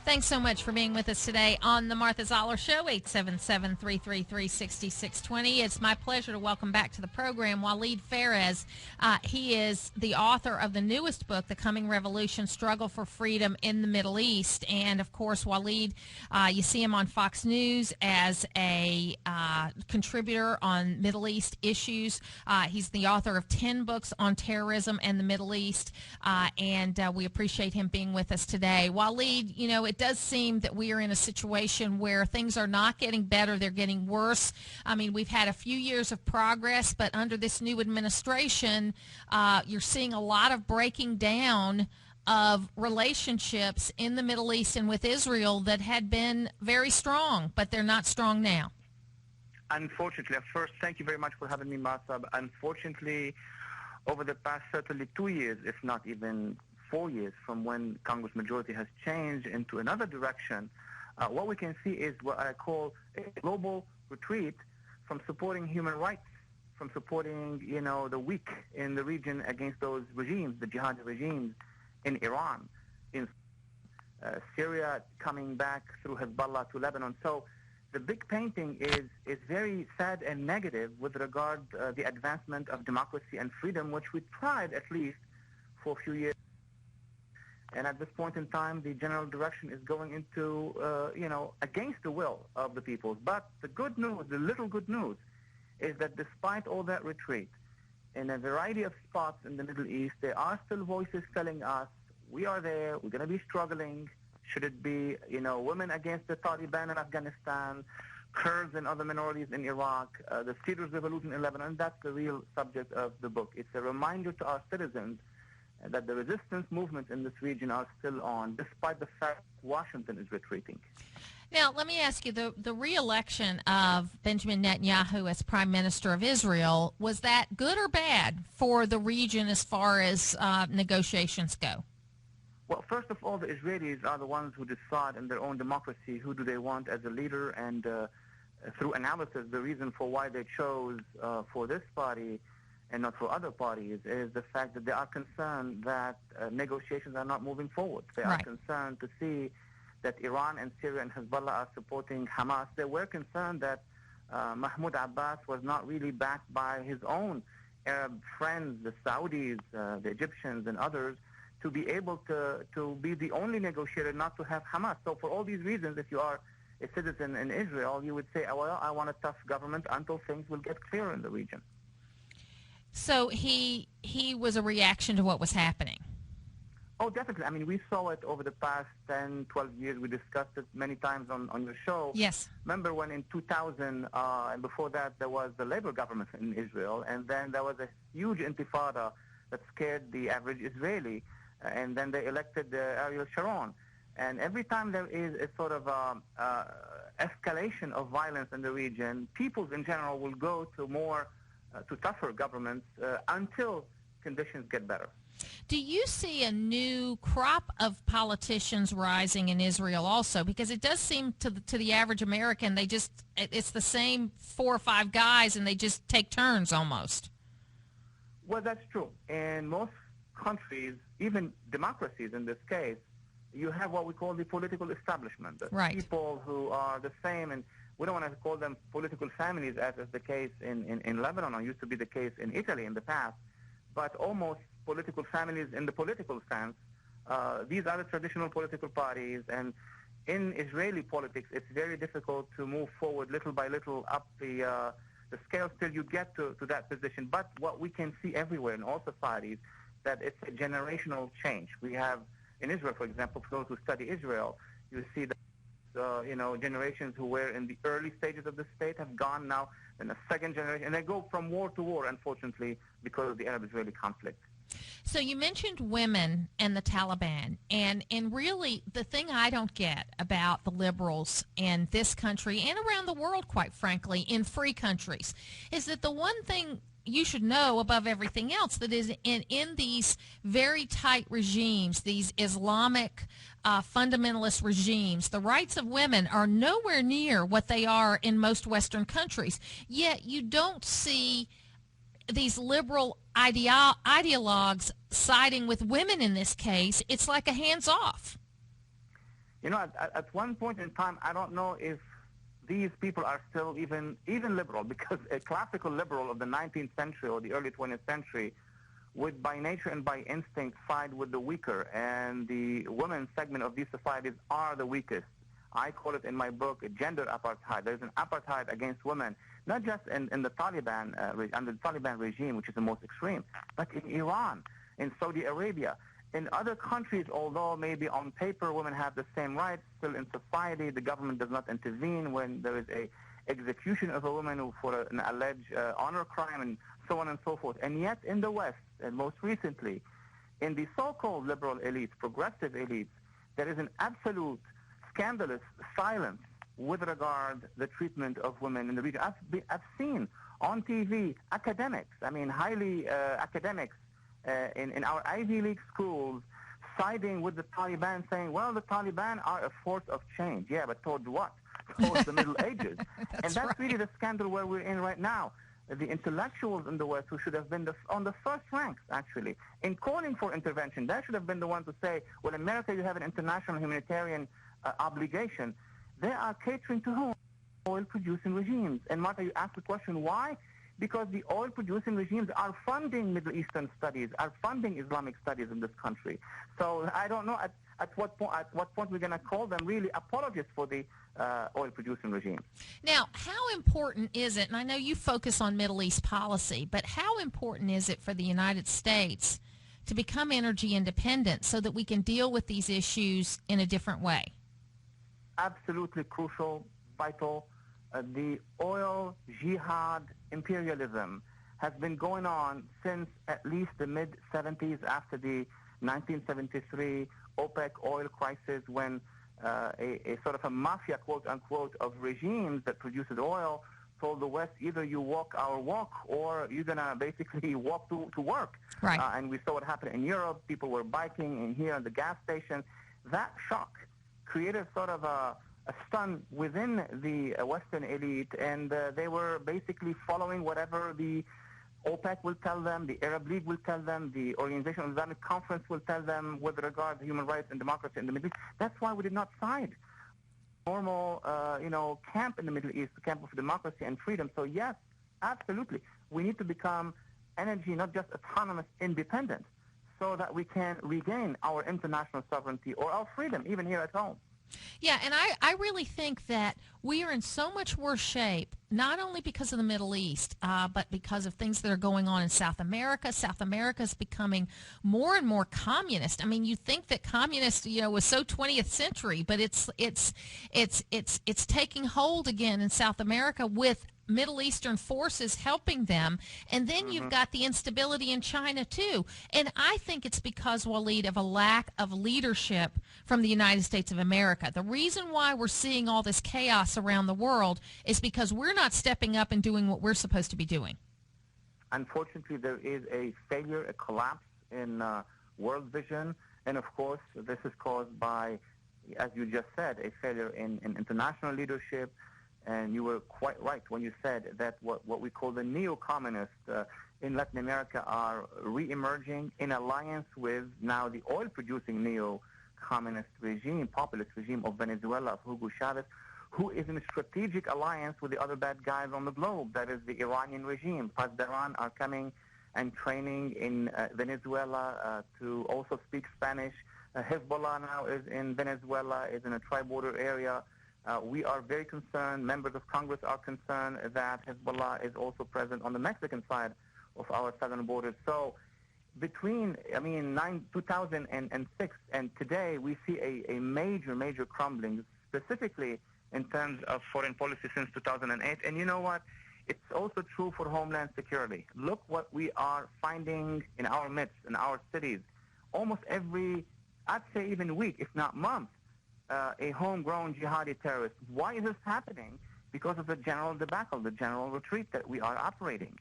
Thanks so much for being with us today on the Martha Zoller Show, 877-333-6620. It's my pleasure to welcome back to the program Walid Phares. He is the author of the newest book, The Coming Revolution, Struggle for Freedom in the Middle East. And, of course, Walid, you see him on Fox News as a contributor on Middle East issues. He's the author of 10 books on terrorism and the Middle East, and we appreciate him being with us today. Walid, you know, it does seem that we are in a situation where things are not getting better, they're getting worse. I mean, we've had a few years of progress, but under this new administration, you're seeing a lot of breaking down of relationships in the Middle East and with Israel that had been very strong, but they're not strong now. Unfortunately, first, thank you very much for having me, Martha. Unfortunately, over the past certainly 2 years, if not even 4 years from when Congress majority has changed into another direction, what we can see is what I call a global retreat from supporting human rights, from supporting, you know, the weak in the region against those regimes, the jihadi regimes in Iran, in Syria, coming back through Hezbollah to Lebanon. So the big painting is very sad and negative with regard to the advancement of democracy and freedom, which we tried at least for a few years. And at this point in time, the general direction is going into, you know, against the will of the people. But the good news, the little good news, is that despite all that retreat, in a variety of spots in the Middle East, there are still voices telling us, we are there, we're going to be struggling. Should it be, you know, women against the Taliban in Afghanistan, Kurds and other minorities in Iraq, the Syrian revolution in Lebanon? That's the real subject of the book. It's a reminder to our citizens that the resistance movements in this region are still on, despite the fact Washington is retreating. Now, let me ask you, the re-election of Benjamin Netanyahu as Prime Minister of Israel, was that good or bad for the region as far as negotiations go? Well, first of all, the Israelis are the ones who decide in their own democracy who do they want as a leader, and through analysis, the reason for why they chose for this party and not for other parties is the fact that they are concerned that negotiations are not moving forward. They are concerned to see that Iran and Syria and Hezbollah are supporting Hamas. They were concerned that Mahmoud Abbas was not really backed by his own Arab friends, the Saudis, the Egyptians, and others, to be able to be the only negotiator, not to have Hamas. So for all these reasons, if you are a citizen in Israel, you would say, oh, well, I want a tough government until things will get clear in the region. So he was a reaction to what was happening. Oh, definitely. I mean, we saw it over the past 10, 12 years. We discussed it many times on your show. Yes. Remember when in 2000, and before that, there was the Labour government in Israel, and then there was a huge intifada that scared the average Israeli, and then they elected Ariel Sharon. And every time there is a sort of escalation of violence in the region, peoples in general will go to more to tougher governments until conditions get better. Do you see a new crop of politicians rising in Israel also? Because it does seem to the average American, it's the same 4 or 5 guys, and they just take turns almost. Well, that's true. In most countries, even democracies in this case, you have what we call the political establishment. Right. People who are the same, and we don't want to call them political families as is the case in Lebanon, or used to be the case in Italy in the past, but almost political families in the political sense. These are the traditional political parties, and in Israeli politics, it's very difficult to move forward little by little up the scale till you get to that position. But what we can see everywhere in all societies, that it's a generational change. We have, in Israel, for example, for those who study Israel, you see that generations who were in the early stages of the state have gone now in the second generation, and they go from war to war, unfortunately, because of the Arab-Israeli conflict. So you mentioned women and the Taliban, and really the thing I don't get about the liberals in this country and around the world, quite frankly, in free countries, is that the one thing you should know above everything else that is in these very tight regimes, these Islamic fundamentalist regimes, the rights of women are nowhere near what they are in most Western countries. Yet you don't see these liberal ideologues siding with women in this case. It's like a hands-off. At one point in time, I don't know if these people are still even liberal, because a classical liberal of the 19th century or the early 20th century would by nature and by instinct side with the weaker, and the women's segment of these societies are the weakest. I call it in my book gender apartheid. There's an apartheid against women, not just in the Taliban, under the Taliban regime, which is the most extreme, but in Iran, in Saudi Arabia. In other countries, although maybe on paper women have the same rights, still in society the government does not intervene when there is a execution of a woman for an alleged honor crime and so on and so forth. And yet in the West, and most recently in the so-called liberal elites, progressive elites, there is an absolute scandalous silence with regard to the treatment of women in the region. I've seen on TV academics, highly academics in our Ivy League schools siding with the Taliban, saying, well, the Taliban are a force of change. Yeah, but towards what? Towards the Middle Ages. And that's right. really the scandal where we're in right now. The intellectuals in the West, who should have been on the first ranks, actually, in calling for intervention, they should have been the ones to say, well, America, you have an international humanitarian obligation. They are catering to whom? Oil-producing regimes. And Martha, you asked the question, why? Because the oil-producing regimes are funding Middle Eastern studies, are funding Islamic studies in this country. So I don't know at what point we're going to call them really apologists for the oil-producing regime. Now, how important is it, and I know you focus on Middle East policy, but how important is it for the United States to become energy independent so that we can deal with these issues in a different way? Absolutely crucial, vital. The oil jihad imperialism has been going on since at least the mid-70s, after the 1973 OPEC oil crisis, when a sort of a mafia, quote-unquote, of regimes that produces oil told the West, either you walk our walk or you're going to basically walk to work. Right. And we saw what happened in Europe. People were biking in here at the gas station. That shock created sort of a stun within the Western elite, and they were basically following whatever the OPEC will tell them, the Arab League will tell them, the Organization of Islamic Conference will tell them with regard to human rights and democracy in the Middle East. That's why we did not side normal, camp in the Middle East, the camp of democracy and freedom. So yes, absolutely, we need to become energy, not just autonomous, independent, so that we can regain our international sovereignty or our freedom, even here at home. Yeah, and I really think that we are in so much worse shape, not only because of the Middle East, but because of things that are going on in South America. South America is becoming more and more communist. I mean, you think that communist, was so 20th century, but it's taking hold again in South America with Middle Eastern forces helping them, and then you've got the instability in China too. And I think it's because, Walid, of a lack of leadership from the United States of America. The reason why we're seeing all this chaos around the world is because we're not stepping up and doing what we're supposed to be doing. Unfortunately, there is a failure, a collapse in world vision, and of course this is caused by, as you just said, a failure in international leadership. And you were quite right when you said that what we call the neo-communists in Latin America are re-emerging in alliance with now the oil-producing neo-communist regime, populist regime of Venezuela, of Hugo Chavez, who is in a strategic alliance with the other bad guys on the globe. That is the Iranian regime. Pasdaran are coming and training in Venezuela to also speak Spanish. Hezbollah now is in Venezuela, is in a tri-border area. We are very concerned, members of Congress are concerned that Hezbollah is also present on the Mexican side of our southern borders. So between, 2006 and today, we see a major crumbling, specifically in terms of foreign policy since 2008. And you know what? It's also true for Homeland Security. Look what we are finding in our midst, in our cities. Almost every, I'd say even week, if not month, a homegrown jihadi terrorist. Why is this happening? Because of the general debacle, the general retreat that we are operating.